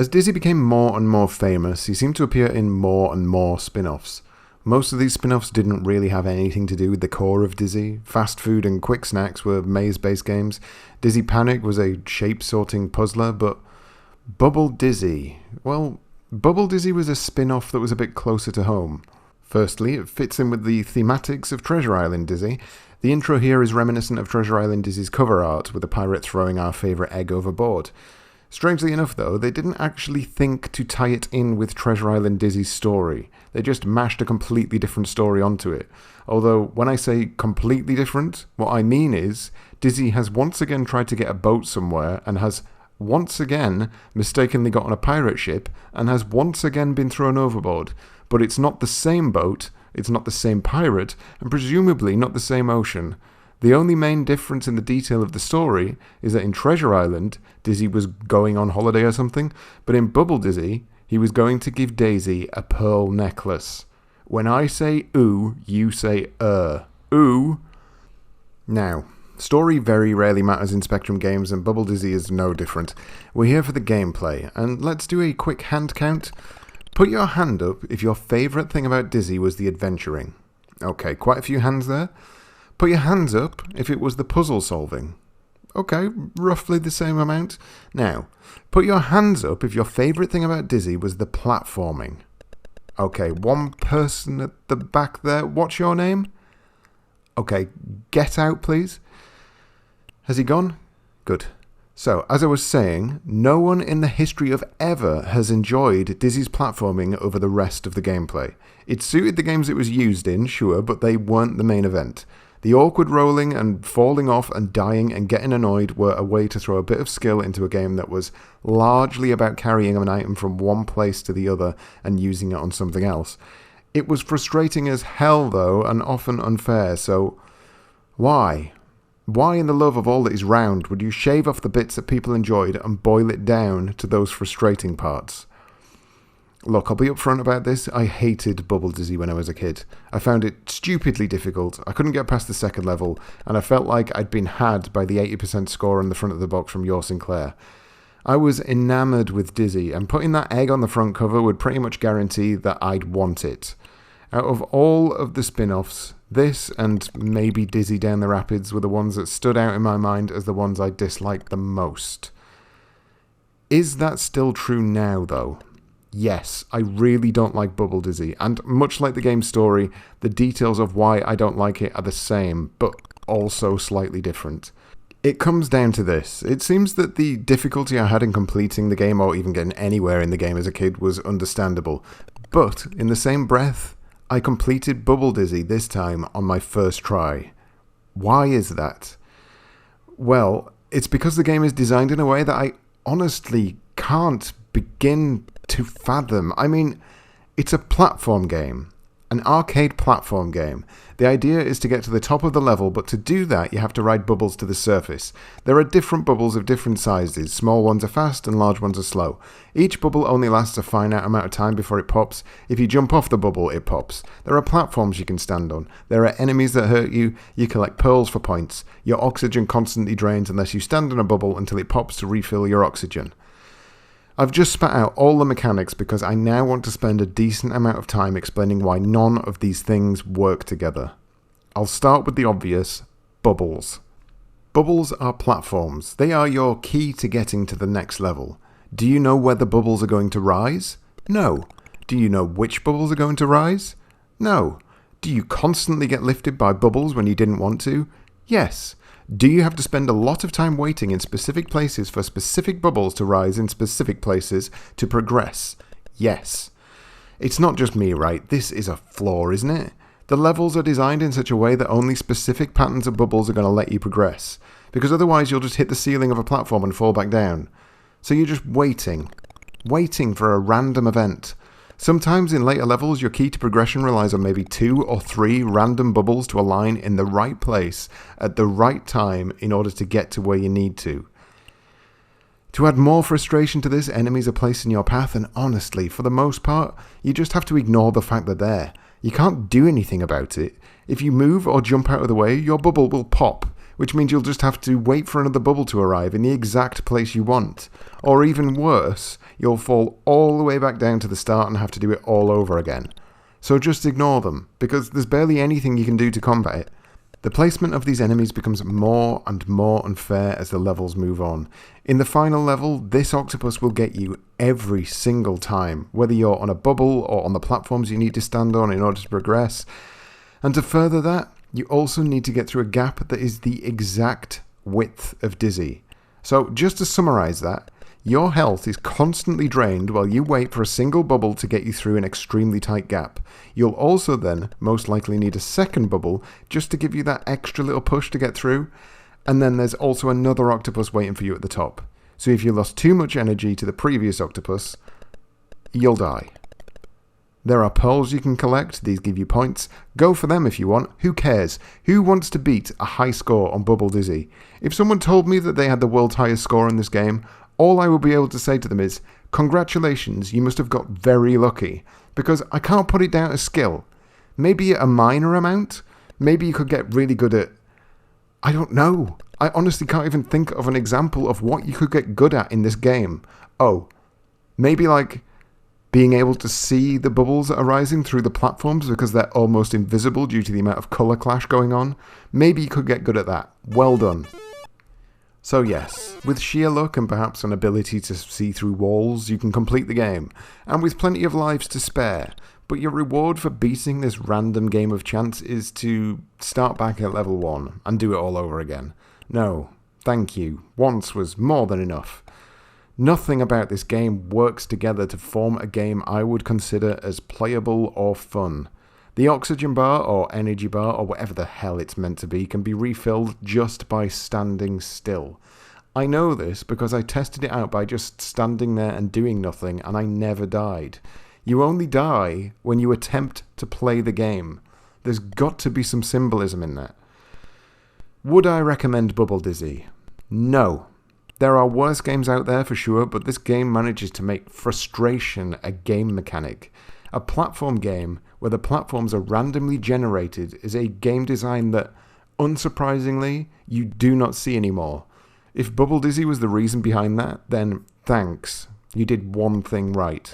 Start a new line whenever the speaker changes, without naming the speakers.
As Dizzy became more and more famous, he seemed to appear in more and more spin-offs. Most of these spin-offs didn't really have anything to do with the core of Dizzy. Fast Food and Quick Snacks were maze-based games. Dizzy Panic was a shape-sorting puzzler, but Bubble Dizzy... well, Bubble Dizzy was a spin-off that was a bit closer to home. Firstly, it fits in with the thematics of Treasure Island Dizzy. The intro here is reminiscent of Treasure Island Dizzy's cover art, with the pirate throwing our favourite egg overboard. Strangely enough, though, they didn't actually think to tie it in with Treasure Island Dizzy's story. They just mashed a completely different story onto it. Although, when I say completely different, what I mean is, Dizzy has once again tried to get a boat somewhere, and has once again mistakenly got on a pirate ship, and has once again been thrown overboard. But it's not the same boat, it's not the same pirate, and presumably not the same ocean. The only main difference in the detail of the story is that in Treasure Island, Dizzy was going on holiday or something, but in Bubble Dizzy, he was going to give Daisy a pearl necklace. When I say ooh, you say ooh. Now, story very rarely matters in Spectrum games, and Bubble Dizzy is no different. We're here for the gameplay, and let's do a quick hand count. Put your hand up if your favourite thing about Dizzy was the adventuring. Okay, quite a few hands there. Put your hands up if it was the puzzle solving. Okay, roughly the same amount. Now, put your hands up if your favourite thing about Dizzy was the platforming. Okay, one person at the back there. What's your name? Okay, get out, please. Has he gone? Good. So, as I was saying, no one in the history of ever has enjoyed Dizzy's platforming over the rest of the gameplay. It suited the games it was used in, sure, but they weren't the main event. The awkward rolling and falling off and dying and getting annoyed were a way to throw a bit of skill into a game that was largely about carrying an item from one place to the other and using it on something else. It was frustrating as hell, though, and often unfair, so why? Why in the love of all that is round would you shave off the bits that people enjoyed and boil it down to those frustrating parts? Look, I'll be upfront about this. I hated Bubble Dizzy when I was a kid. I found it stupidly difficult. I couldn't get past the second level, and I felt like I'd been had by the 80% score on the front of the box from Your Sinclair. I was enamoured with Dizzy, and putting that egg on the front cover would pretty much guarantee that I'd want it. Out of all of the spin-offs, this and maybe Dizzy Down the Rapids were the ones that stood out in my mind as the ones I disliked the most. Is that still true now, though? Yes, I really don't like Bubble Dizzy, and much like the game's story, the details of why I don't like it are the same, but also slightly different. It comes down to this. It seems that the difficulty I had in completing the game, or even getting anywhere in the game as a kid, was understandable. But, in the same breath, I completed Bubble Dizzy this time on my first try. Why is that? Well, it's because the game is designed in a way that I honestly can't begin to fathom. I mean, it's a platform game, an arcade platform game. The idea is to get to the top of the level, but to do that you have to ride bubbles to the surface. There are different bubbles of different sizes. Small ones are fast and large ones are slow. Each bubble only lasts a finite amount of time before it pops. If you jump off the bubble, it pops. There are platforms you can stand on. There are enemies that hurt you. You collect pearls for points. Your oxygen constantly drains unless you stand on a bubble until it pops to refill your oxygen. I've just spat out all the mechanics because I now want to spend a decent amount of time explaining why none of these things work together. I'll start with the obvious, bubbles. Bubbles are platforms. They are your key to getting to the next level. Do you know where the bubbles are going to rise? No. Do you know which bubbles are going to rise? No. Do you constantly get lifted by bubbles when you didn't want to? Yes. Do you have to spend a lot of time waiting in specific places for specific bubbles to rise in specific places to progress? Yes. It's not just me, right? This is a flaw, isn't it? The levels are designed in such a way that only specific patterns of bubbles are going to let you progress, because otherwise you'll just hit the ceiling of a platform and fall back down. So you're just waiting for a random event. Sometimes in later levels, your key to progression relies on maybe 2 or 3 random bubbles to align in the right place at the right time in order to get to where you need to. To add more frustration to this, enemies are placed in your path, and honestly, for the most part, you just have to ignore the fact they're there. You can't do anything about it. If you move or jump out of the way, your bubble will pop. which means you'll just have to wait for another bubble to arrive in the exact place you want. Or even worse, you'll fall all the way back down to the start and have to do it all over again. So just ignore them, because there's barely anything you can do to combat it. The placement of these enemies becomes more and more unfair as the levels move on. In the final level, this octopus will get you every single time, whether you're on a bubble or on the platforms you need to stand on in order to progress. And to further that, you also need to get through a gap that is the exact width of Dizzy. So just to summarise that, your health is constantly drained while you wait for a single bubble to get you through an extremely tight gap. You'll also then most likely need a second bubble just to give you that extra little push to get through. And then there's also another octopus waiting for you at the top. So if you lost too much energy to the previous octopus, you'll die. There are pearls you can collect, these give you points. Go for them if you want, who cares? Who wants to beat a high score on Bubble Dizzy? If someone told me that they had the world's highest score in this game, all I will be able to say to them is, congratulations, you must have got very lucky, because I can't put it down as skill. Maybe a minor amount? Maybe you could get really good at... I don't know. I honestly can't even think of an example of what you could get good at in this game. Oh, maybe like being able to see the bubbles that are rising through the platforms because they're almost invisible due to the amount of colour clash going on. Maybe you could get good at that. Well done. So yes, with sheer luck and perhaps an ability to see through walls, you can complete the game, and with plenty of lives to spare, but your reward for beating this random game of chance is to start back at level 1 and do it all over again. No, thank you. Once was more than enough. Nothing about this game works together to form a game I would consider as playable or fun. The oxygen bar or energy bar or whatever the hell it's meant to be can be refilled just by standing still. I know this because I tested it out by just standing there and doing nothing, and I never died. You only die when you attempt to play the game. There's got to be some symbolism in that. Would I recommend Bubble Dizzy? No. There are worse games out there for sure, but this game manages to make frustration a game mechanic. A platform game where the platforms are randomly generated is a game design that, unsurprisingly, you do not see anymore. If Bubble Dizzy was the reason behind that, then thanks. You did one thing right.